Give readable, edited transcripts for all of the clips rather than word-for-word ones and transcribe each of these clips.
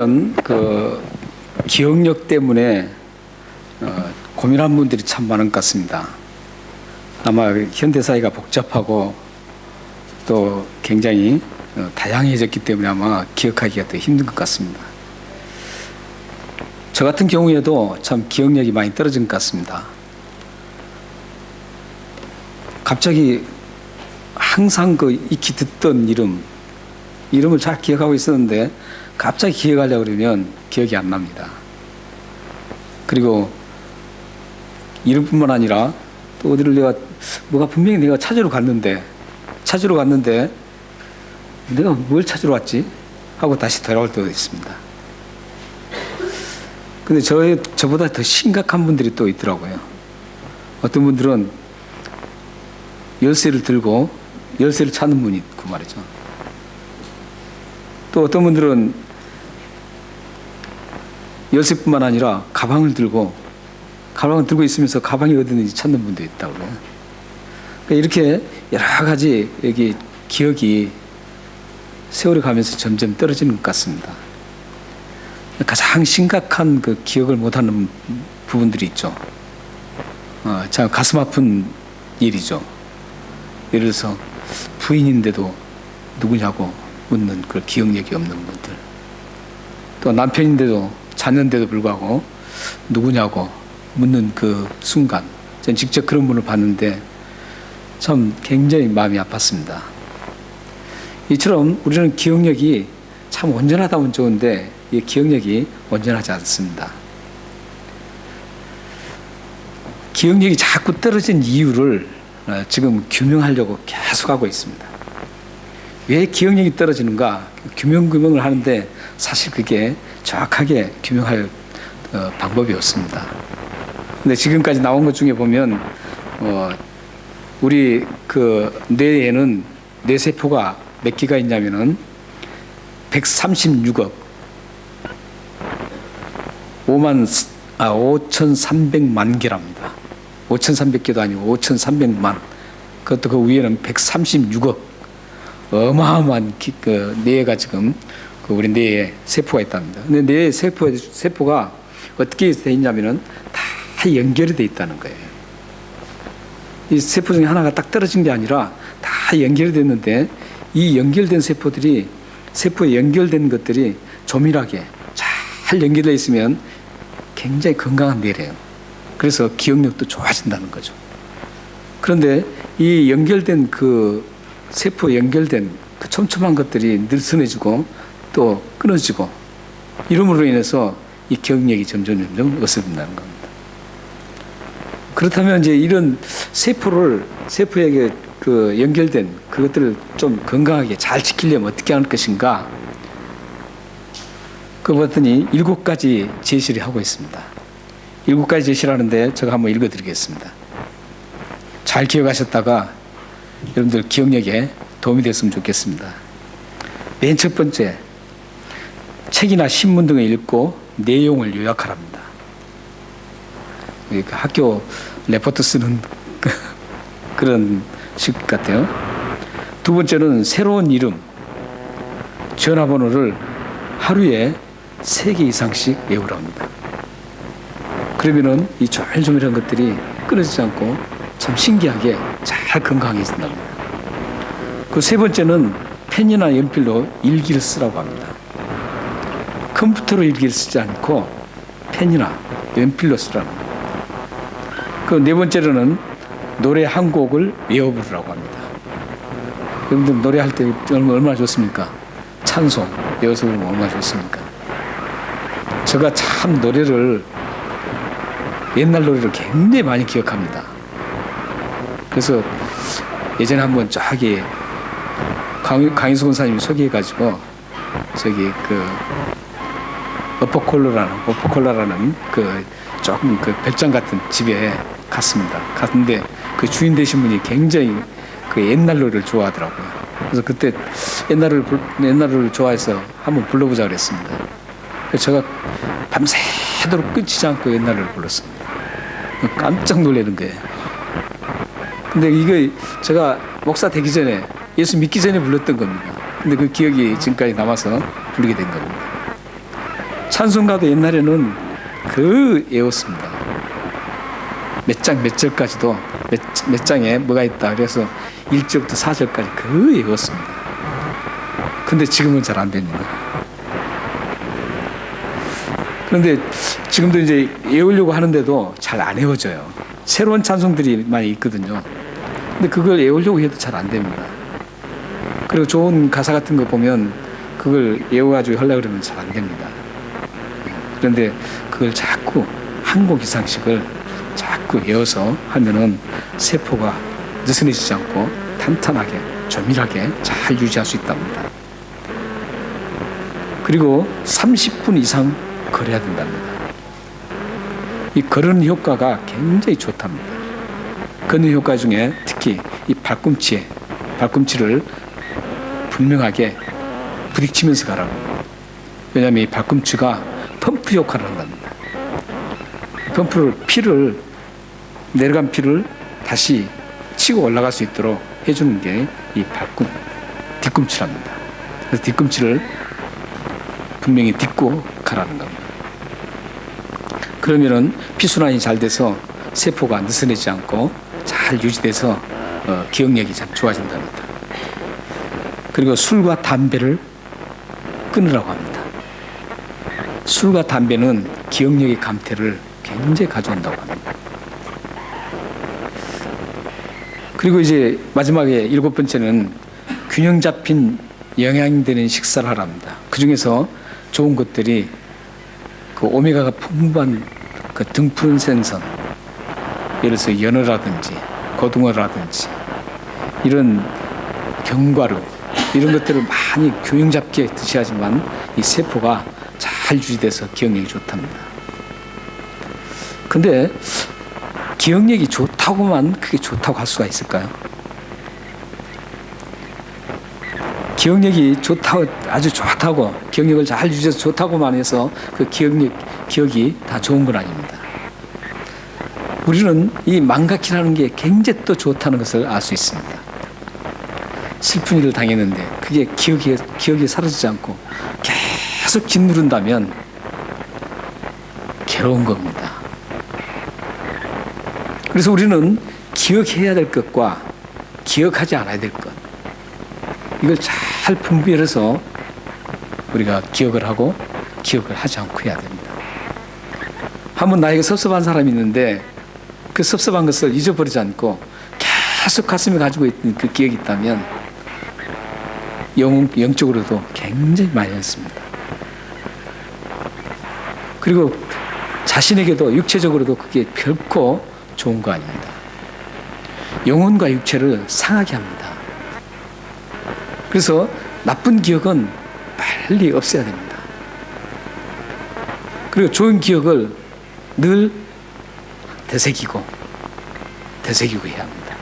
그 기억력 때문에 고민한 분들이 참 많은 것 같습니다. 아마 현대 사회가 복잡하고 또 굉장히 다양해졌기 때문에 아마 기억하기가 더 힘든 것 같습니다. 저 같은 경우에도 참 기억력이 많이 떨어진 것 같습니다. 갑자기 항상 그 익히 듣던 이름을 잘 기억하고 있었는데 갑자기 기억하려고 그러면 기억이 안 납니다. 그리고 이름뿐만 아니라 또 어디를 뭐가 분명히 내가 찾으러 갔는데 내가 뭘 찾으러 왔지? 하고 다시 돌아올 때도 있습니다. 근데 저보다 더 심각한 분들이 또 있더라고요. 어떤 분들은 열쇠를 들고 열쇠를 찾는 분이 있고 말이죠. 또 어떤 분들은 열쇠뿐만 아니라 가방을 들고 있으면서 가방이 어디 있는지 찾는 분도 있다고요. 그러니까 이렇게 여러 가지 여기 기억이 세월이 가면서 점점 떨어지는 것 같습니다. 가장 심각한 그 기억을 못하는 부분들이 있죠. 참 가슴 아픈 일이죠. 예를 들어서 부인인데도 누구냐고 묻는 그 기억력이 없는 분들, 또 남편인데도 자녀인데도 불구하고 누구냐고 묻는 그 순간, 전 직접 그런 분을 봤는데 참 굉장히 마음이 아팠습니다. 이처럼 우리는 기억력이 참 온전하다면 좋은데 이 기억력이 온전하지 않습니다. 기억력이 자꾸 떨어진 이유를 지금 규명하려고 계속하고 있습니다. 왜 기억력이 떨어지는가 규명을 하는데 사실 그게 정확하게 규명할 방법이 없습니다. 근데 지금까지 나온 것 중에 보면 우리 그 뇌에는 뇌세포가 몇 개가 있냐면은 136억 5,300만 개랍니다. 5,300개도 아니고 5,300만. 그것도 그 위에는 136억 어마어마한 그 뇌가 지금 그 우리 뇌에 세포가 있답니다. 근데 뇌 세포가 어떻게 돼 있냐면은 다 연결이 돼 있다는 거예요. 이 세포 중에 하나가 딱 떨어진 게 아니라 다 연결이 됐는데 이 연결된 세포에 연결된 것들이 조밀하게 잘 연결되어 있으면 굉장히 건강한 뇌래요. 그래서 기억력도 좋아진다는 거죠. 그런데 이 연결된 그 세포에 연결된 그 촘촘한 것들이 느슨해지고 또 끊어지고 이름으로 인해서 이 기억력이 점점 없어진다는 겁니다. 그렇다면 이제 이런 세포에게 그 연결된 그것들을 좀 건강하게 잘 지키려면 어떻게 하는 것인가? 그거 봤더니 7가지 제시를 하고 있습니다. 7가지 제시를 하는데 제가 한번 읽어드리겠습니다. 잘 기억하셨다가 여러분들 기억력에 도움이 됐으면 좋겠습니다. 맨 첫 번째, 책이나 신문 등을 읽고 내용을 요약하랍니다. 학교 레포트 쓰는 그런 식 같아요. 두 번째는 새로운 이름, 전화번호를 하루에 3개 이상씩 외우랍니다. 그러면은 이 조밀조밀한 것들이 끊어지지 않고 참 신기하게 잘 건강해진답니다. 그 세 번째는 펜이나 연필로 일기를 쓰라고 합니다. 컴퓨터로 일기를 쓰지 않고 펜이나 연필로 쓰라는 겁니다. 그 네 번째로는 노래 한 곡을 외워 부르라고 합니다. 여러분들 노래할 때 얼마나 좋습니까? 찬송 외워서 부르면 얼마나 좋습니까? 제가 참 옛날 노래를 굉장히 많이 기억합니다. 그래서 예전에 한번 저기 강인수 권사님이 소개해가지고 저기 그 어퍼콜라라는 그 조금 그 별장 같은 집에 갔는데 그 주인 되신 분이 굉장히 그 옛날 노래를 좋아하더라고요. 그래서 그때 옛날 노래를 좋아해서 한번 불러보자 그랬습니다. 그래서 제가 밤새도록 끊이지 않고 옛날 노래를 불렀습니다. 깜짝 놀라는 거예요. 근데 이거 제가 목사 되기 전에 예수 믿기 전에 불렀던 겁니다. 근데 그 기억이 지금까지 남아서 부르게 된 겁니다. 찬송가도 옛날에는 그 외웠습니다. 몇 장 몇 절까지도 몇 장에 뭐가 있다 그래서 1절부터 4절까지 그 외웠습니다. 근데 지금은 잘 안 됩니다. 그런데 지금도 이제 외우려고 하는데도 잘 안 외워져요. 새로운 찬송들이 많이 있거든요. 근데 그걸 외우려고 해도 잘 안 됩니다. 그리고 좋은 가사 같은 거 보면 그걸 외워가지고 하려고 그러면 잘 안 됩니다. 그런데 그걸 자꾸 한 곡 이상씩을 자꾸 외워서 하면은 세포가 느슨해지지 않고 탄탄하게 조밀하게 잘 유지할 수 있답니다. 그리고 30분 이상 걸어야 된답니다. 이 걸으는 효과가 굉장히 좋답니다. 걷는 효과 중에 특히 이 발꿈치를 분명하게 부딪히면서 가라고. 왜냐하면 이 발꿈치가 펌프 역할을 한답니다. 내려간 피를 다시 치고 올라갈 수 있도록 해주는 게 이 뒤꿈치랍니다. 그래서 뒤꿈치를 분명히 딛고 가라는 겁니다. 그러면은 피순환이 잘 돼서 세포가 느슨해지지 않고 잘 유지돼서 기억력이 참 좋아진답니다. 그리고 술과 담배를 끊으라고 합니다. 술과 담배는 기억력의 감퇴를 굉장히 가져온다고 합니다. 그리고 이제 마지막에 7번째는 균형 잡힌 영양되는 식사를 하랍니다. 그 중에서 좋은 것들이 그 오메가가 풍부한 그 등푸른 생선, 예를 들어서 연어라든지 고등어라든지 이런 견과류 이런 것들을 많이 균형 잡게 드셔야지만 이 세포가 잘 유지돼서 기억력이 좋답니다. 근데 기억력이 좋다고만 그게 좋다고 할 수가 있을까요? 기억력이 좋다고, 아주 좋다고, 기억력을 잘 유지해서 좋다고만 해서 그 기억이 다 좋은 건 아닙니다. 우리는 이 망각이라는 게 굉장히 또 좋다는 것을 알 수 있습니다. 슬픈 일을 당했는데 그게 기억이 사라지지 않고 계속 짓누른다면 괴로운 겁니다. 그래서 우리는 기억해야 될 것과 기억하지 않아야 될 것, 이걸 잘 분별해서 우리가 기억을 하고 기억을 하지 않고 해야 됩니다. 한번 나에게 섭섭한 사람이 있는데 그 섭섭한 것을 잊어버리지 않고 계속 가슴에 가지고 있는 그 기억이 있다면 영적으로도 굉장히 많이 했습니다. 그리고 자신에게도 육체적으로도 그게 결코 좋은 거 아닙니다. 영혼과 육체를 상하게 합니다. 그래서 나쁜 기억은 빨리 없애야 됩니다. 그리고 좋은 기억을 늘 되새기고 해야 합니다.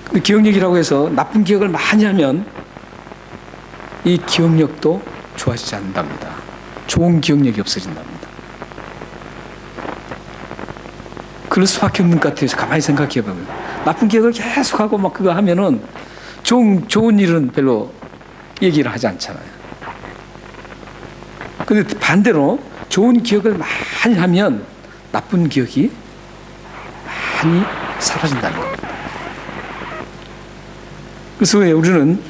근데 기억력이라고 해서 나쁜 기억을 많이 하면 이 기억력도 좋아지지 않는답니다. 좋은 기억력이 없어진답니다. 그럴 수밖에 없는 것 같아요. 가만히 생각해 보면 나쁜 기억을 계속하고 막 그거 하면은 좋은 일은 별로 얘기를 하지 않잖아요. 근데 반대로 좋은 기억을 많이 하면 나쁜 기억이 많이 사라진다는 겁니다. 그래서 우리는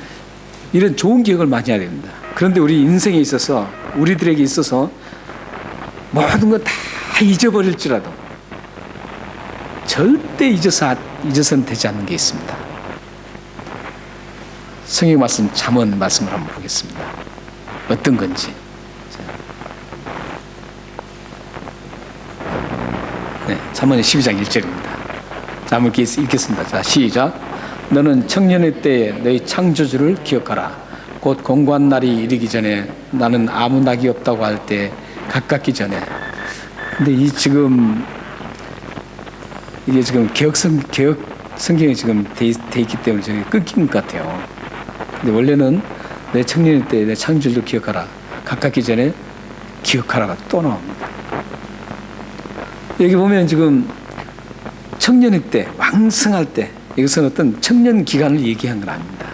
이런 좋은 기억을 많이 해야 됩니다. 그런데 우리 인생에 있어서 우리들에게 있어서 모든 거 다 잊어버릴지라도 절대 잊어서는 되지 않는 게 있습니다. 성경 말씀 잠언 말씀을 한번 보겠습니다. 어떤 건지. 네, 잠언의 12장 1절입니다. 자, 한번 읽겠습니다. 자, 시작. 너는 청년의 때에 너희 창조주를 기억하라. 곧 공고한 날이 이르기 전에 나는 아무 낙이 없다고 할 때 가깝기 전에. 근데 이게 지금 개혁 성경에 지금 돼 있기 때문에 저기 끊긴 것 같아요. 근데 원래는 내 청년의 때 내 창조주를 기억하라. 가깝기 전에 기억하라가 또 나옵니다. 여기 보면 지금 청년의 때, 왕성할 때, 이것은 어떤 청년 기간을 얘기한 건 아닙니다.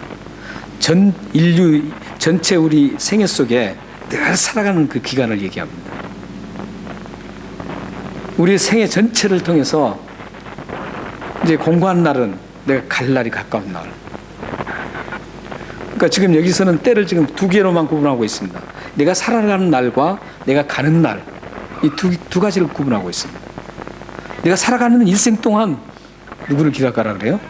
전 인류 전체 우리 생애 속에 늘 살아가는 그 기간을 얘기합니다. 우리의 생애 전체를 통해서 이제 공부한 날은 내가 갈 날이 가까운 날. 그러니까 지금 여기서는 때를 지금 두 개로만 구분하고 있습니다. 내가 살아가는 날과 내가 가는 날, 이 두 가지를 구분하고 있습니다. 내가 살아가는 일생 동안 누구를 기억하라 그래요?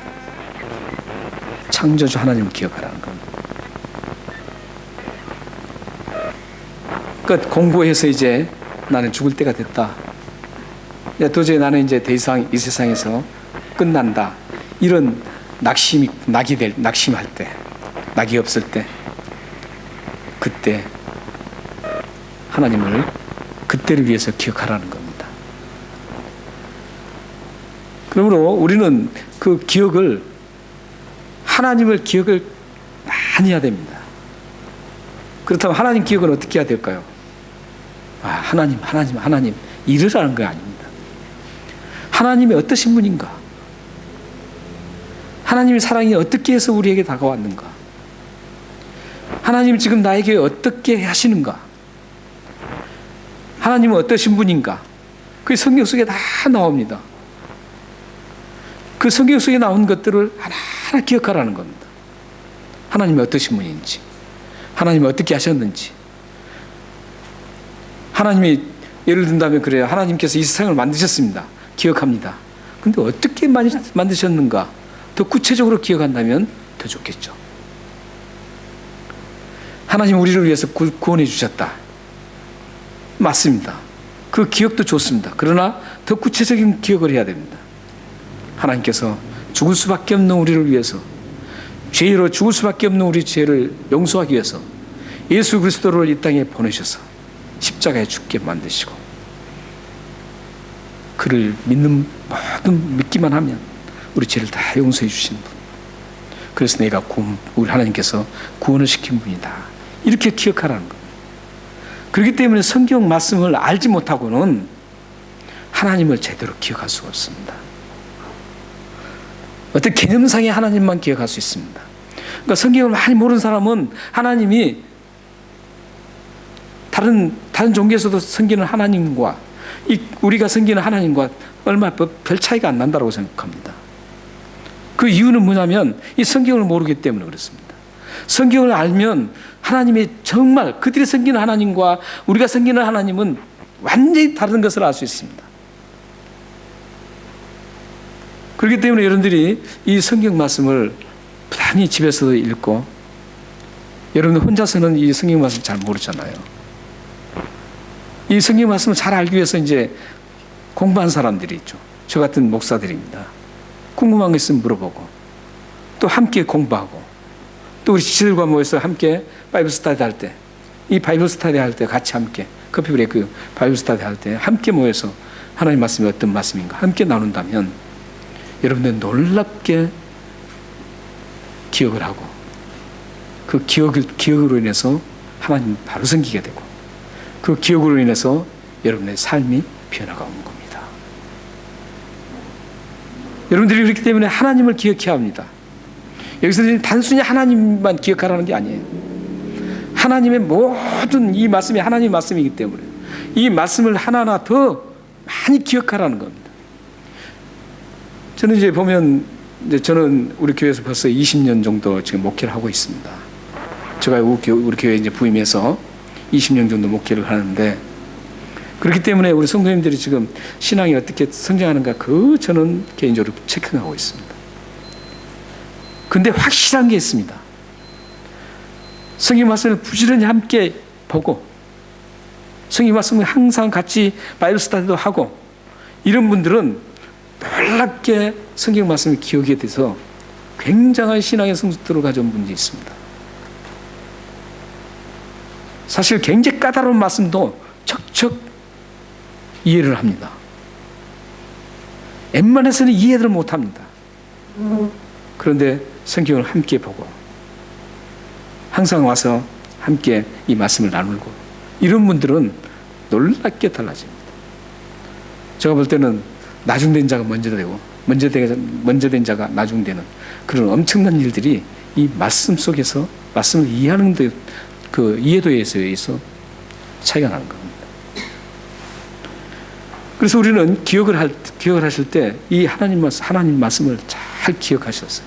창조주 하나님을 기억하라는 겁니다. 그러니까 공부해서 이제 나는 죽을 때가 됐다. 야, 도저히 나는 이제 더 이상 이 세상에서 끝난다. 이런 낙심할 때, 낙이 없을 때, 그때 하나님을 그때를 위해서 기억하라는 겁니다. 그러므로 우리는 그 기억을, 하나님을 기억을 많이 해야 됩니다. 그렇다면 하나님 기억은 어떻게 해야 될까요? 하나님 이르라는 거 아닙니다. 하나님이 어떠신 분인가? 하나님의 사랑이 어떻게 해서 우리에게 다가왔는가? 하나님이 지금 나에게 어떻게 하시는가? 하나님은 어떠신 분인가? 그 성경 속에 다 나옵니다. 그 성경 속에 나온 것들을 하나하나 기억하라는 겁니다. 하나님이 어떠신 분인지, 하나님이 어떻게 하셨는지. 하나님이 예를 든다면 그래요. 하나님께서 이 세상을 만드셨습니다. 기억합니다. 근데 어떻게 만드셨는가? 더 구체적으로 기억한다면 더 좋겠죠. 하나님 우리를 위해서 구원해 주셨다. 맞습니다. 그 기억도 좋습니다. 그러나 더 구체적인 기억을 해야 됩니다. 하나님께서 죽을 수밖에 없는 우리를 위해서, 죄로 죽을 수밖에 없는 우리 죄를 용서하기 위해서 예수 그리스도를 이 땅에 보내셔서 십자가에 죽게 만드시고, 그를 믿기만 하면 우리 죄를 다 용서해 주시는 분. 그래서 우리 하나님께서 구원을 시킨 분이다. 이렇게 기억하라는 겁니다. 그렇기 때문에 성경 말씀을 알지 못하고는 하나님을 제대로 기억할 수가 없습니다. 어떤 개념상의 하나님만 기억할 수 있습니다. 그러니까 성경을 많이 모르는 사람은 하나님이 다른 종교에서도 섬기는 하나님과 우리가 섬기는 하나님과 얼마 별 차이가 안 난다고 생각합니다. 그 이유는 뭐냐면 이 성경을 모르기 때문에 그렇습니다. 성경을 알면 하나님이 정말 그들이 섬기는 하나님과 우리가 섬기는 하나님은 완전히 다른 것을 알 수 있습니다. 그렇기 때문에 여러분들이 이 성경 말씀을 부단히 집에서도 읽고, 여러분들 혼자서는 이 성경 말씀 잘 모르잖아요. 이 성경 말씀을 잘 알기 위해서 이제 공부한 사람들이 있죠. 저 같은 목사들입니다. 궁금한 거 있으면 물어보고, 또 함께 공부하고, 또 우리 지체들과 모여서 함께 바이블 스터디 할 때, 이 바이블 스터디 할 때 같이 함께 커피 브레이크 바이블 스터디 할 때 함께 모여서 하나님 말씀이 어떤 말씀인가 함께 나눈다면 여러분들 놀랍게 기억을 하고, 그 기억으로 인해서 하나님 바로 섬기게 되고, 그 기억으로 인해서 여러분의 삶이 변화가 오는 겁니다. 여러분들이 그렇기 때문에 하나님을 기억해야 합니다. 여기서 단순히 하나님만 기억하라는 게 아니에요. 하나님의 모든 이 말씀이 하나님의 말씀이기 때문에 이 말씀을 하나하나 더 많이 기억하라는 겁니다. 저는 이제 보면, 저는 우리 교회에서 벌써 20년 정도 지금 목회를 하고 있습니다. 제가 우리 교회 이제 부임해서 20년 정도 목회를 하는데, 그렇기 때문에 우리 성도님들이 지금 신앙이 어떻게 성장하는가, 저는 개인적으로 체크하고 있습니다. 근데 확실한 게 있습니다. 성경 말씀을 부지런히 함께 보고, 성경 말씀을 항상 같이 바이블 스터디도 하고, 이런 분들은 놀랍게 성경 말씀을 기억에 대해서 굉장한 신앙의 성숙도를 가져온 분들이 있습니다. 사실 굉장히 까다로운 말씀도 척척 이해를 합니다. 웬만해서는 이해를 못합니다. 그런데 성경을 함께 보고 항상 와서 함께 이 말씀을 나누고, 이런 분들은 놀랍게 달라집니다. 제가 볼 때는 나중된 자가 먼저 되고 먼저 된 자가 나중되는 그런 엄청난 일들이 이 말씀 속에서, 말씀을 이해하는 데, 그 이해도에 의해서 차이가 나는 겁니다. 그래서 우리는 기억을 하실 때 이 하나님 말씀을 잘 기억하셨어요.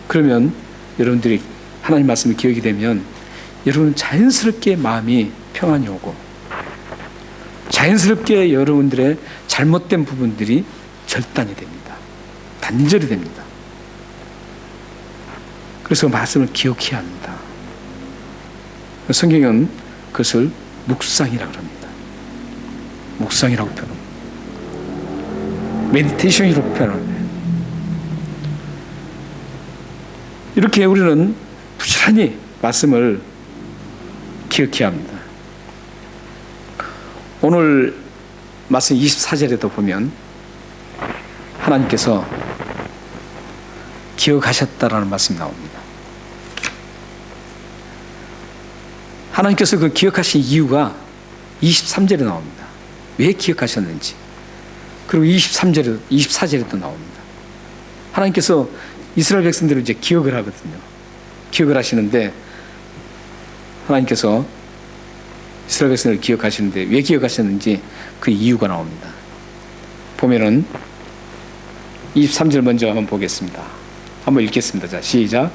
그러면 여러분들이 하나님 말씀이 기억이 되면 여러분은 자연스럽게 마음이 평안이 오고 자연스럽게 여러분들의 잘못된 부분들이 절단이 됩니다. 단절이 됩니다. 그래서 말씀을 기억해야 합니다. 성경은 그것을 묵상이라고 합니다. 묵상이라고 표현합니다. 메디테이션이라고 표현합니다. 이렇게 우리는 부지런히 말씀을 기억해야 합니다. 오늘 말씀 24절에도 보면 하나님께서 기억하셨다라는 말씀이 나옵니다. 하나님께서 그 기억하신 이유가 23절에 나옵니다. 왜 기억하셨는지. 그리고 24절에도 나옵니다. 하나님께서 이스라엘 백성들을 이제 기억을 하거든요. 기억을 하시는데 하나님께서 이스라엘 백성을 기억하시는데 왜 기억하셨는지 그 이유가 나옵니다. 보면은 23절 먼저 한번 보겠습니다. 한번 읽겠습니다. 자, 시작.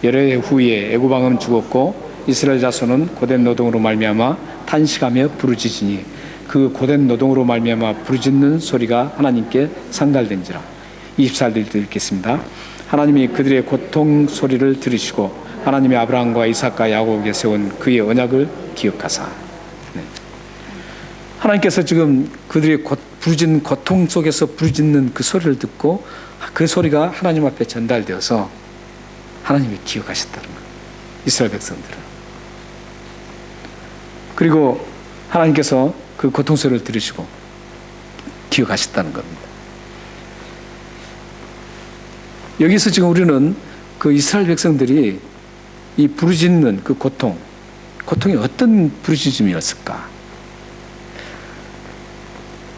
여러 해 후에 애굽 왕은 죽었고 이스라엘 자손은 고된 노동으로 말미암아 탄식하며 부르짖으니 그 고된 노동으로 말미암아 부르짖는 소리가 하나님께 상달된지라. 24절 읽겠습니다. 하나님이 그들의 고통 소리를 들으시고 하나님이 아브라함과 이삭과 야곱에게 세운 그의 언약을 기억하사. 네. 하나님께서 지금 그들의 부르짖는 고통 속에서 부르짖는 그 소리를 듣고 그 소리가 하나님 앞에 전달되어서 하나님이 기억하셨다는 거예요. 이스라엘 백성들을. 그리고 하나님께서 그 고통 소리를 들으시고 기억하셨다는 겁니다. 여기서 지금 우리는 그 이스라엘 백성들이 이 부르짖는 그 고통이 어떤 부르짖음이었을까?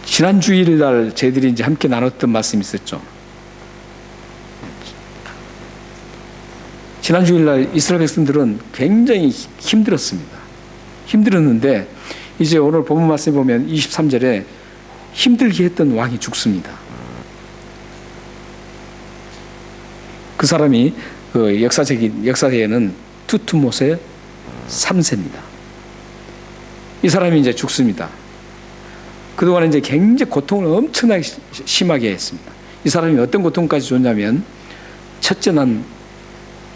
지난 주일날 저희들이 이제 함께 나눴던 말씀이 있었죠. 지난 주일날 이스라엘 백성들은 굉장히 힘들었습니다. 힘들었는데 이제 오늘 본문 말씀 보면 23절에 힘들게 했던 왕이 죽습니다. 그 사람이 그 역사에는 투투모세 3세입니다. 이 사람이 이제 죽습니다. 그동안 이제 굉장히 고통을 엄청나게 심하게 했습니다. 이 사람이 어떤 고통까지 줬냐면 첫째 난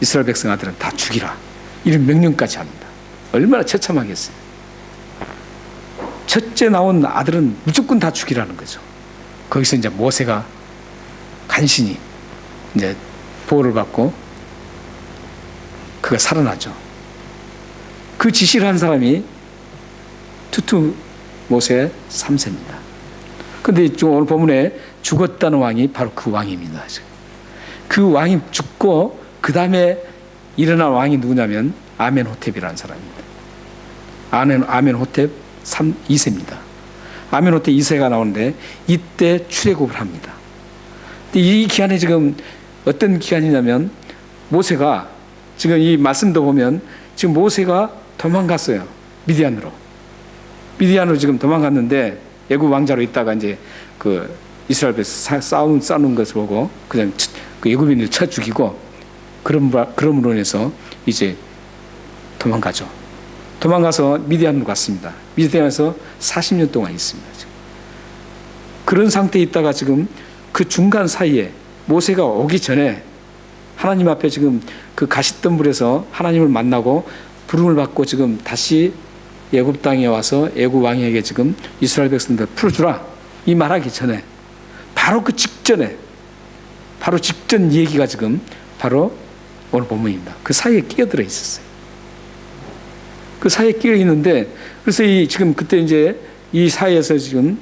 이스라엘 백성 아들은 다 죽이라 이런 명령까지 합니다. 얼마나 처참하겠어요. 첫째 나온 아들은 무조건 다 죽이라는 거죠. 거기서 이제 모세가 간신히 이제 보호를 받고 그가 살아나죠. 그 지시를 한 사람이 투투모세 3세입니다. 그런데 오늘 본문에 죽었다는 왕이 바로 그 왕입니다. 그 왕이 죽고 그 다음에 일어난 왕이 누구냐면 아멘호텝이라는 사람입니다. 아멘호텝 2세입니다. 아멘호텝 2세가 나오는데 이때 출애굽을 합니다. 근데 이 기간에 지금 어떤 기간이냐면 모세가 지금 이 말씀도 보면 지금 모세가 도망갔어요. 미디안으로 지금 도망갔는데 애굽 왕자로 있다가 이제 그 이스라엘에서 싸우는 것을 보고 그냥 그 애굽인을 쳐 죽이고 그럼으로 인해서 이제 도망가죠. 도망가서 미디안으로 갔습니다. 미디안에서 40년 동안 있습니다. 지금. 그런 상태에 있다가 지금 그 중간 사이에 모세가 오기 전에 하나님 앞에 지금 그 가시덤불에서 하나님을 만나고 부름을 받고 지금 다시 애굽 땅에 와서 애굽 왕에게 지금 이스라엘 백성들 풀어주라 이 말하기 전에 바로 그 직전에 바로 직전 얘기가 지금 바로 오늘 본문입니다. 그 사이에 끼어들어 있었어요. 그 사이에 끼어 있는데 그래서 지금 그때 이제 이 사이에서 지금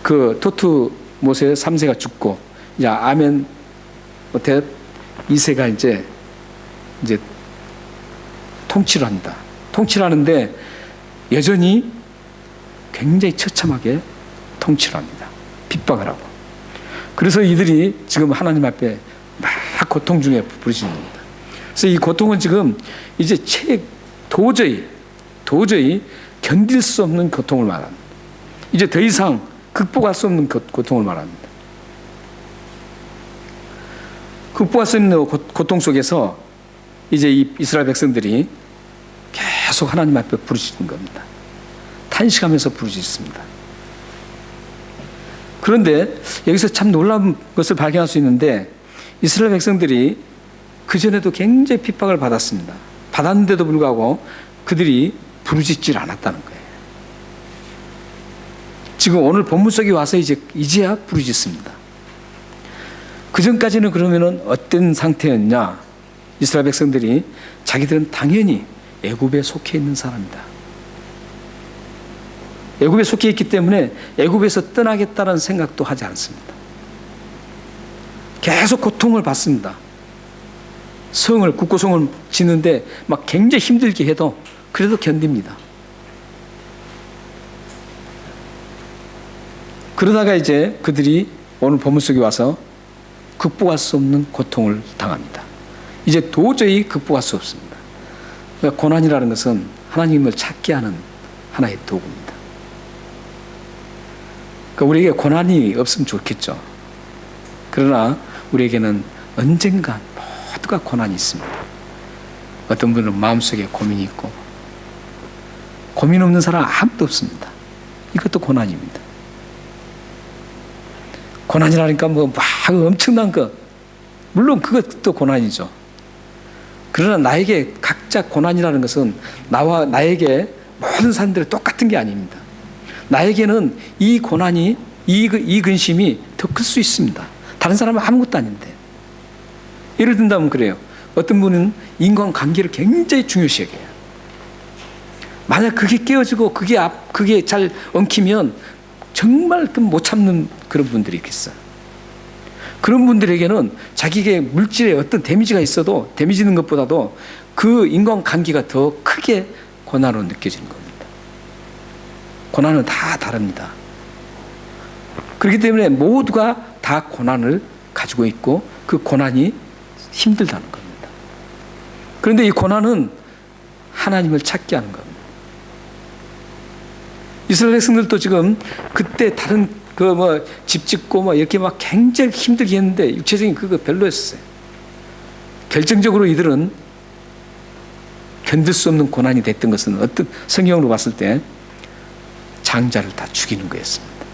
그 토트 모세 3세가 죽고 이제 아멘호텝 2세가 이제 통치를 합니다. 통치를 하는데 여전히 굉장히 처참하게 통치를 합니다. 핍박을 하고. 그래서 이들이 지금 하나님 앞에 막 고통 중에 부르짖는 겁니다. 그래서 이 고통은 지금 이제 도저히 견딜 수 없는 고통을 말합니다. 이제 더 이상 극복할 수 없는 고통을 말합니다. 극복할 수 없는 고통 속에서 이제 이 이스라엘 백성들이 계속 하나님 앞에 부르짖는 겁니다. 탄식하면서 부르짖습니다. 그런데 여기서 참 놀라운 것을 발견할 수 있는데, 이스라엘 백성들이 그전에도 굉장히 핍박을 받았습니다. 받았는데도 불구하고 그들이 부르짖질 않았다는 거예요. 지금 오늘 본문 속에 와서 이제야 부르짖습니다. 그전까지는 그러면은 어떤 상태였냐? 이스라엘 백성들이 자기들은 당연히 애굽에 속해 있는 사람이다. 애굽에 속해 있기 때문에 애굽에서 떠나겠다는 생각도 하지 않습니다. 계속 고통을 받습니다. 국고성을 짓는데 막 굉장히 힘들게 해도 그래도 견딥니다. 그러다가 이제 그들이 오늘 본문 속에 와서 극복할 수 없는 고통을 당합니다. 이제 도저히 극복할 수 없습니다. 그러니까 고난이라는 것은 하나님을 찾게 하는 하나의 도구입니다. 그러니까 우리에게 고난이 없으면 좋겠죠. 그러나 우리에게는 언젠가 모두가 고난이 있습니다. 어떤 분은 마음속에 고민이 있고, 고민 없는 사람 아무도 없습니다. 이것도 고난입니다. 고난이라니까 막 엄청난 것, 물론 그것도 고난이죠. 그러나 나에게 각자 고난이라는 것은 나에게 모든 사람들이 똑같은 게 아닙니다. 나에게는 이 고난이, 이 근심이 더 클 수 있습니다. 다른 사람은 아무것도 아닌데. 예를 든다면 그래요. 어떤 분은 인간관계를 굉장히 중요시 여겨요. 만약 그게 깨어지고 그게 잘 엉키면 정말 못 참는 그런 분들이 있겠어요. 그런 분들에게는 자기에게 물질에 어떤 데미지가 있어도, 데미지는 것보다도 그 인간관계가 더 크게 고난으로 느껴지는 겁니다. 고난은 다 다릅니다. 그렇기 때문에 모두가 다 고난을 가지고 있고 그 고난이 힘들다는 겁니다. 그런데 이 고난은 하나님을 찾게 하는 겁니다. 이스라엘 백성들도 지금 그때 다른 집 짓고 이렇게 굉장히 힘들게 했는데 육체적인 그거 별로였어요. 결정적으로 이들은 견딜 수 없는 고난이 됐던 것은 어떤 성경으로 봤을 때 장자를 다 죽이는 거였습니다.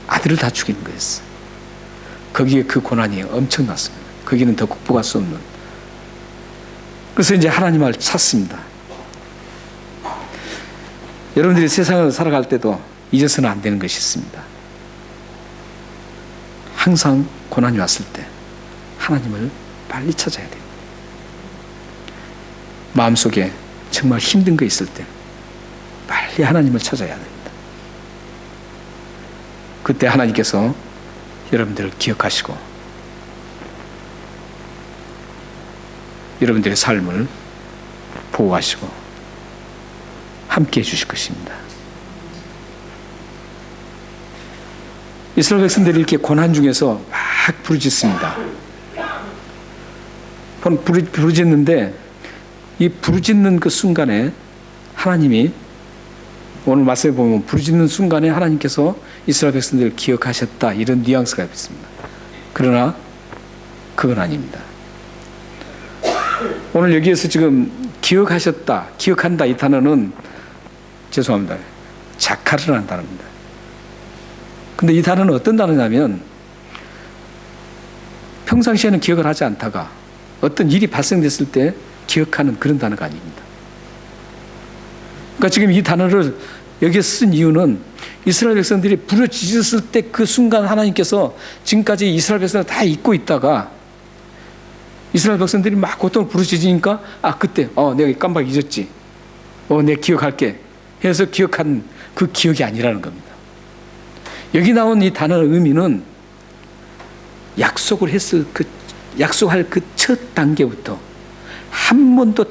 아들을 다 죽이는 거였어요. 거기에 그 고난이 엄청났습니다. 거기는 더 극복할 수 없는. 그래서 이제 하나님을 찾습니다. 여러분들이 세상을 살아갈 때도 잊어서는 안 되는 것이 있습니다. 항상 고난이 왔을 때 하나님을 빨리 찾아야 됩니다. 마음속에 정말 힘든 거 있을 때 빨리 하나님을 찾아야 됩니다. 그때 하나님께서 여러분들을 기억하시고 여러분들의 삶을 보호하시고 함께 해주실 것입니다. 이스라엘 백성들이 이렇게 고난 중에서 막 부르짖습니다. 부르짖는데 이 부르짖는 그 순간에 하나님이, 오늘 말씀에 보면 부르짖는 순간에 하나님께서 이스라엘 백성들을 기억하셨다, 이런 뉘앙스가 있습니다. 그러나 그건 아닙니다. 오늘 여기에서 지금 기억하셨다, 기억한다, 이 단어는 죄송합니다, 자카르라는 단어입니다. 근데 이 단어는 어떤 단어냐면 평상시에는 기억을 하지 않다가 어떤 일이 발생됐을 때 기억하는 그런 단어가 아닙니다. 그러니까 지금 이 단어를 여기에 쓴 이유는 이스라엘 백성들이 부르짖었을 때 그 순간 하나님께서 지금까지 이스라엘 백성을 다 잊고 있다가 이스라엘 백성들이 막 고통을 부르짖으니까 그때 내가 깜빡 잊었지, 내가 기억할게 해서 기억한 그 기억이 아니라는 겁니다. 여기 나온 이 단어의 의미는 약속할 그 첫 단계부터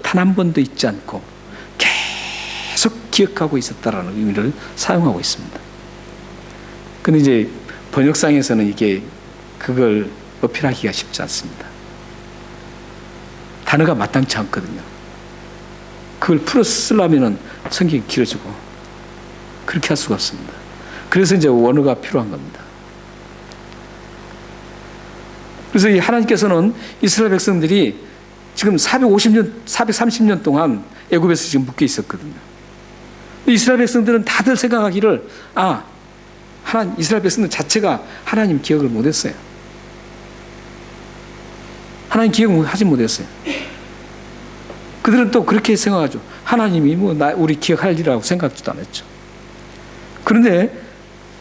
단 한 번도 잊지 않고 계속 기억하고 있었다라는 의미를 사용하고 있습니다. 근데 이제 번역상에서는 그걸 어필하기가 쉽지 않습니다. 단어가 마땅치 않거든요. 그걸 풀어 쓰려면은 성경이 길어지고 그렇게 할 수가 없습니다. 그래서 이제 원어가 필요한 겁니다. 그래서 이 하나님께서는 이스라엘 백성들이 지금 430년 동안 애굽에서 지금 묶여 있었거든요. 이스라엘 백성들은 다들 생각하기를 이스라엘 백성들 자체가 하나님 기억을 못했어요. 하나님 기억을 하지 못했어요. 그들은 또 그렇게 생각하죠. 하나님이 우리 기억하리라고 생각지도 않았죠. 그런데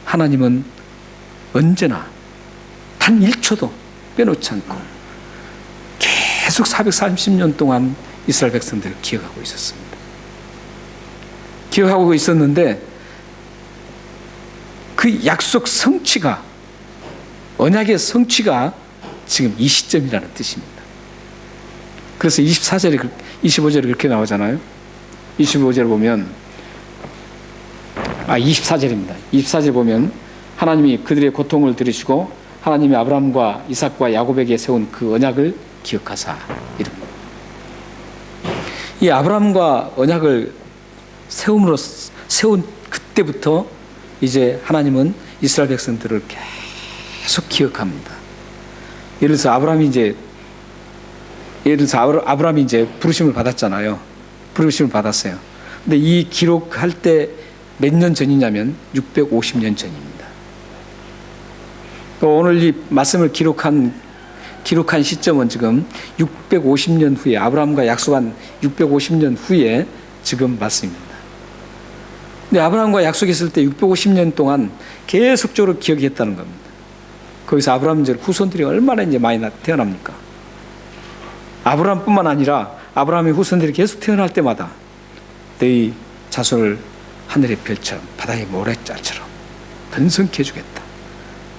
하나님은 언제나 단 1초도 빼놓지 않고 계속 430년 동안 이스라엘 백성들을 기억하고 있었습니다. 기억하고 있었는데 그 약속 성취가, 언약의 성취가 지금 이 시점이라는 뜻입니다. 그래서 25절에 그렇게 나오잖아요. 25절에 보면 24절입니다. 24절에 보면 하나님이 그들의 고통을 들으시고 하나님이 아브라함과 이삭과 야곱에게 세운 그 언약을 기억하사 이릅니다. 이 아브라함과 언약을 세운 그때부터 이제 하나님은 이스라엘 백성들을 계속 기억합니다. 예를 들어서 아브라함이 이제 부르심을 받았잖아요. 부르심을 받았어요. 근데 이 기록할 때 몇 년 전이냐면 650년 전입니다. 또 오늘 이 말씀을 기록한 시점은 지금 650년 후에, 아브라함과 약속한 650년 후에 지금 말씀입니다. 근데 아브라함과 약속했을 때 650년 동안 계속적으로 기억했다는 겁니다. 거기서 아브라함 이제 후손들이 얼마나 이제 많이 태어납니까? 아브라함뿐만 아니라 아브라함의 후손들이 계속 태어날 때마다 너희 자손을 하늘의 별처럼 바다의 모래자처럼 번성케 해주겠다.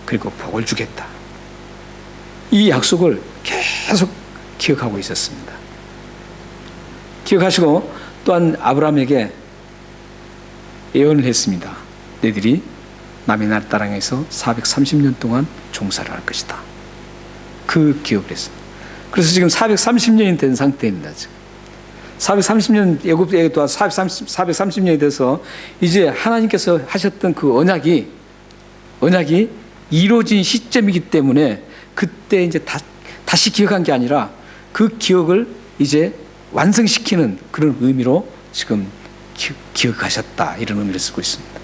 그리고 복을 주겠다. 이 약속을 계속 기억하고 있었습니다. 기억하시고 또한 아브라함에게 예언을 했습니다. 너희들이 남의 나라 땅에서 430년 동안 종살을 할 것이다. 그 기억을 했습니다. 그래서 지금 430년이 된 상태입니다. 지금 430년 애굽에 또 430년이 돼서 이제 하나님께서 하셨던 그 언약이 이루어진 시점이기 때문에 그때 이제 다시 기억한 게 아니라 그 기억을 이제 완성시키는 그런 의미로 지금 기억하셨다, 이런 의미를 쓰고 있습니다.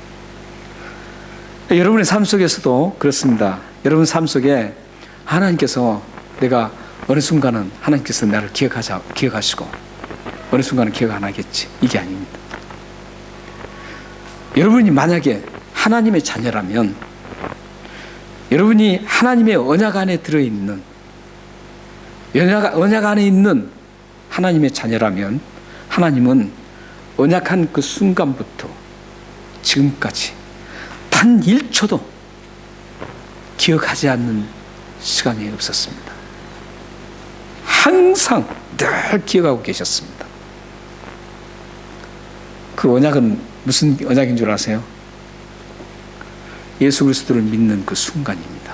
여러분의 삶 속에서도 그렇습니다. 여러분 삶 속에 하나님께서 내가 어느 순간은 하나님께서 나를 기억하시고 어느 순간은 기억 안 하겠지, 이게 아닙니다. 여러분이 만약에 하나님의 자녀라면, 여러분이 하나님의 언약 안에 들어있는, 언약 안에 있는 하나님의 자녀라면 하나님은 언약한 그 순간부터 지금까지 단 1초도 기억하지 않는 시간이 없었습니다. 항상 늘 기억하고 계셨습니다. 그 언약은 무슨 언약인 줄 아세요? 예수 그리스도를 믿는 그 순간입니다.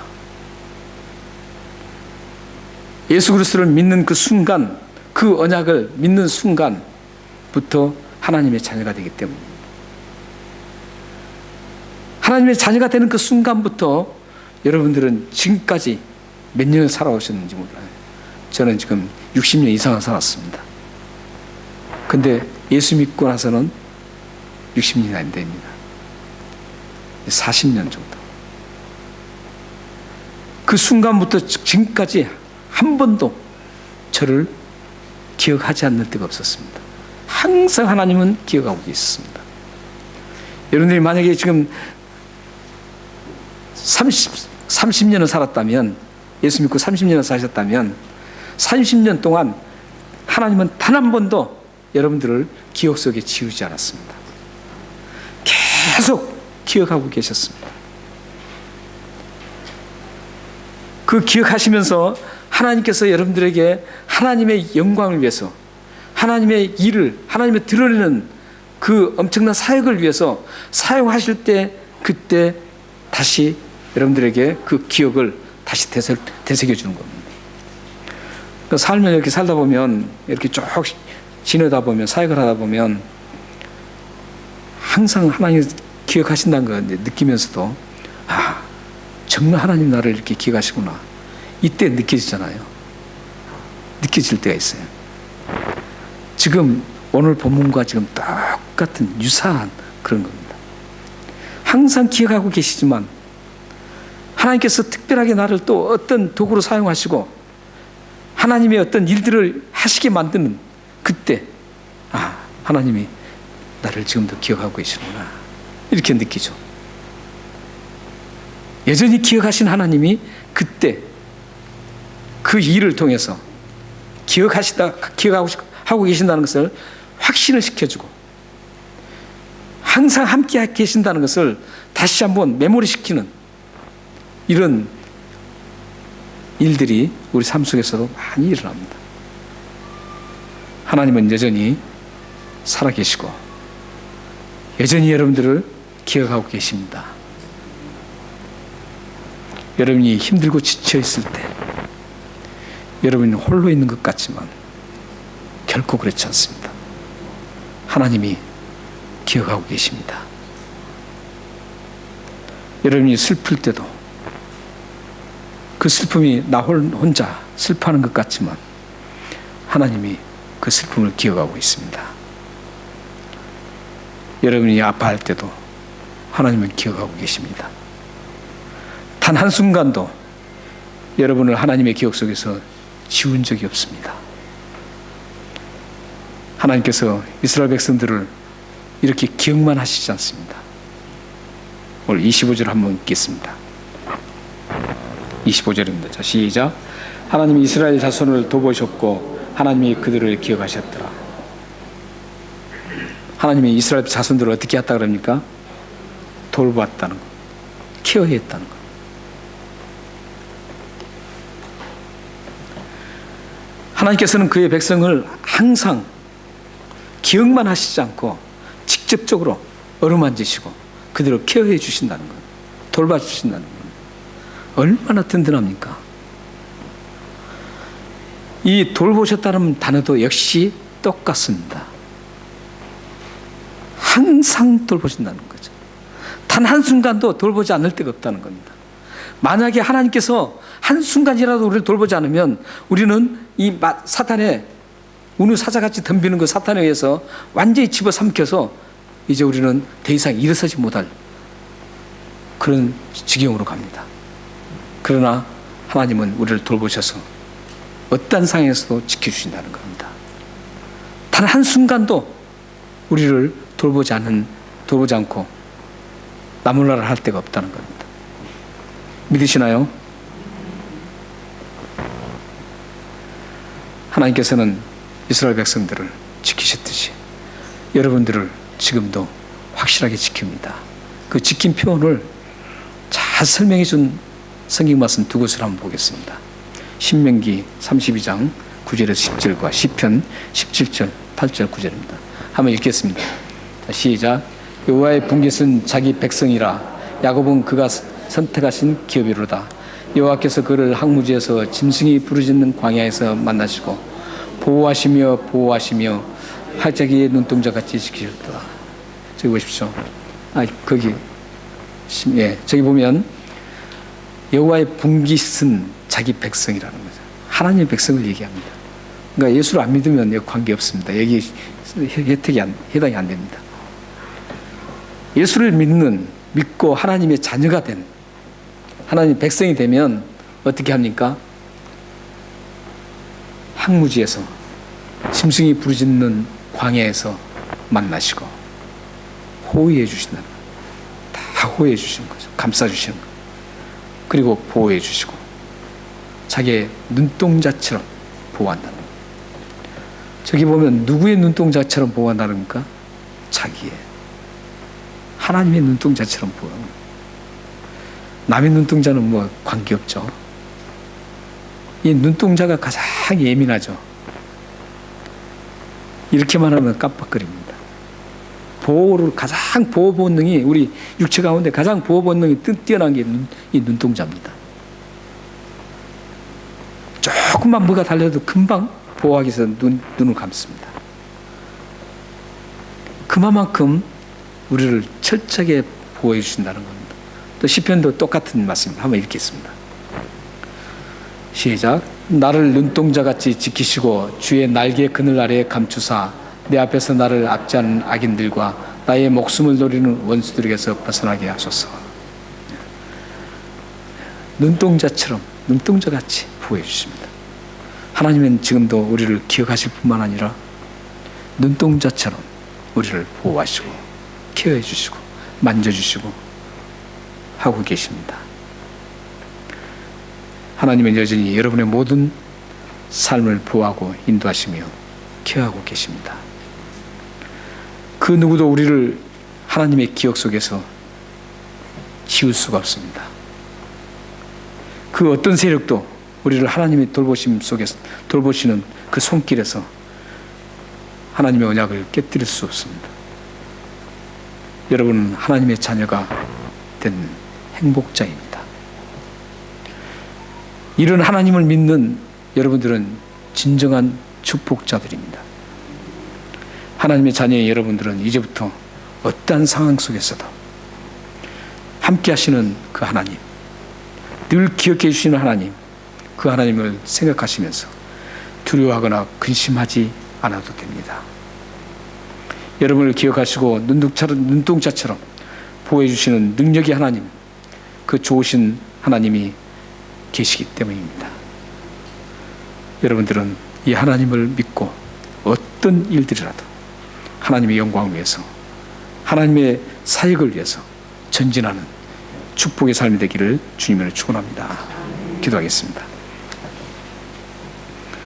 예수 그리스도를 믿는 그 순간, 그 언약을 믿는 순간부터 하나님의 자녀가 되기 때문입니다. 하나님의 자녀가 되는 그 순간부터 여러분들은 지금까지 몇 년을 살아오셨는지 몰라요. 저는 지금 60년 이상을 살았습니다. 근데 예수 믿고 나서는 60년이 안 됩니다. 40년 정도. 그 순간부터 지금까지 한 번도 저를 기억하지 않는 때가 없었습니다. 항상 하나님은 기억하고 계셨습니다. 여러분들이 만약에 지금 30년을 살았다면, 예수 믿고 30년을 사셨다면 30년 동안 하나님은 단 한 번도 여러분들을 기억 속에 지우지 않았습니다. 계속 기억하고 계셨습니다. 그 기억하시면서 하나님께서 여러분들에게 하나님의 영광을 위해서, 하나님의 일을, 하나님의 드러내는 그 엄청난 사역을 위해서 사용하실 때, 그때 다시 여러분들에게 그 기억을 다시 되새겨 주는 겁니다. 삶을 이렇게 살다 보면 이렇게 쭉 지내다 보면, 사역을 하다 보면 항상 하나님 기억하신다는 걸 느끼면서도 정말 하나님 나를 이렇게 기억하시구나, 이때 느껴지잖아요. 느껴질 때가 있어요. 지금 오늘 본문과 지금 똑같은 유사한 그런 겁니다. 항상 기억하고 계시지만 하나님께서 특별하게 나를 또 어떤 도구로 사용하시고 하나님의 어떤 일들을 하시게 만드는 그때 하나님이 나를 지금도 기억하고 계시구나, 이렇게 느끼죠. 여전히 기억하신 하나님이 그때 그 일을 통해서 기억하고 계신다는 것을 확신을 시켜주고 항상 함께 계신다는 것을 다시 한번 메모리시키는 이런 일들이 우리 삶 속에서도 많이 일어납니다. 하나님은 여전히 살아계시고 여전히 여러분들을 기억하고 계십니다. 여러분이 힘들고 지쳐 있을 때, 여러분이 홀로 있는 것 같지만 결코 그렇지 않습니다. 하나님이 기억하고 계십니다. 여러분이 슬플 때도 그 슬픔이 나 혼자 슬퍼하는 것 같지만 하나님이 그 슬픔을 기억하고 있습니다. 여러분이 아파할 때도 하나님은 기억하고 계십니다. 단 한순간도 여러분을 하나님의 기억 속에서 지운 적이 없습니다. 하나님께서 이스라엘 백성들을 이렇게 기억만 하시지 않습니다. 오늘 25절 한번 읽겠습니다. 25절입니다. 자, 시작. 하나님이 이스라엘 자손을 돌보셨고 하나님이 그들을 기억하셨더라. 하나님이 이스라엘 자손들을 어떻게 했다 그럽니까? 돌봤다는 것, 케어했다는 것. 하나님께서는 그의 백성을 항상 기억만 하시지 않고 직접적으로 어루만지시고 그들을 케어해 주신다는 것, 돌봐주신다는 것. 얼마나 든든합니까? 이 돌보셨다는 단어도 역시 똑같습니다. 항상 돌보신다는 거죠. 단 한순간도 돌보지 않을 때가 없다는 겁니다. 만약에 하나님께서 한순간이라도 우리를 돌보지 않으면 우리는 이 사탄의 우는 사자같이 덤비는 그 사탄에 의해서 완전히 집어삼켜서 이제 우리는 더 이상 일어서지 못할 그런 지경으로 갑니다. 그러나 하나님은 우리를 돌보셔서 어떠한 상황에서도 지켜주신다는 겁니다. 단 한순간도 우리를 돌보지 않고 나몰라라 할 데가 없다는 겁니다. 믿으시나요? 하나님께서는 이스라엘 백성들을 지키셨듯이 여러분들을 지금도 확실하게 지킵니다. 그 지킨 표현을 잘 설명해 준 성경 말씀 두 곳을 한번 보겠습니다. 신명기 32장 9절에서 10절과 시편 17절 8절 9절입니다. 한번 읽겠습니다. 자, 시작. 여호와의 분깃은 자기 백성이라 야곱은 그가 선택하신 기업이로다. 여호와께서 그를 항무지에서 짐승이 부르짖는 광야에서 만나시고 보호하시며 활자기의 눈동자같이 지키셨다. 저기 보십시오. 저기 보면 여호와의 분깃은 자기 백성이라는 거죠. 하나님의 백성을 얘기합니다. 그러니까 예수를 안 믿으면 여기 관계 없습니다. 여기 해당이 안 됩니다. 예수를 믿고 하나님의 자녀가 된 하나님의 백성이 되면 어떻게 합니까? 항무지에서 짐승이 부르짖는 광야에서 만나시고 호의해 주신다는 거예요. 다 호의해 주시는 거죠. 감싸 주시는 거예요. 그리고 보호해 주시고 자기의 눈동자처럼 보호한다는 거예요. 저기 보면 누구의 눈동자처럼 보호한다는 겁니까? 자기의 하나님의 눈동자처럼 보호하는 거예요. 남의 눈동자는 뭐 관계없죠. 이 눈동자가 가장 예민하죠. 이렇게만 하면 깜빡거립니다. 가장 보호 본능이 우리 육체 가운데 가장 보호 본능이 뛰어난 게 이 눈동자입니다. 조금만 뭐가 달려도 금방 보호하기 위해서 눈을 감습니다. 그만큼 우리를 철저하게 보호해 주신다는 겁니다. 또 시편도 똑같은 말씀입니다. 한번 읽겠습니다. 시작. 나를 눈동자같이 지키시고 주의 날개 그늘 아래에 감추사 내 앞에서 나를 압제하는 악인들과 나의 목숨을 노리는 원수들에게서 벗어나게 하소서. 눈동자같이 보호해 주십니다. 하나님은 지금도 우리를 기억하실 뿐만 아니라 눈동자처럼 우리를 보호하시고 케어해 주시고 만져주시고 하고 계십니다. 하나님은 여전히 여러분의 모든 삶을 보호하고 인도하시며 케어하고 계십니다. 그 누구도 우리를 하나님의 기억 속에서 지울 수가 없습니다. 그 어떤 세력도 우리를 하나님의 돌보심 속에서 돌보시는 그 손길에서 하나님의 언약을 깨뜨릴 수 없습니다. 여러분은 하나님의 자녀가 된 행복자입니다. 이런 하나님을 믿는 여러분들은 진정한 축복자들입니다. 하나님의 자녀의 여러분들은 이제부터 어떠한 상황 속에서도 함께 하시는 그 하나님, 늘 기억해 주시는 하나님, 그 하나님을 생각하시면서 두려워하거나 근심하지 않아도 됩니다. 여러분을 기억하시고 눈동자처럼 보호해 주시는 능력의 하나님, 그 좋으신 하나님이 계시기 때문입니다. 여러분들은 이 하나님을 믿고 어떤 일들이라도 하나님의 영광을 위해서, 하나님의 사역을 위해서 전진하는 축복의 삶이 되기를 주님으로 축원합니다. 기도하겠습니다.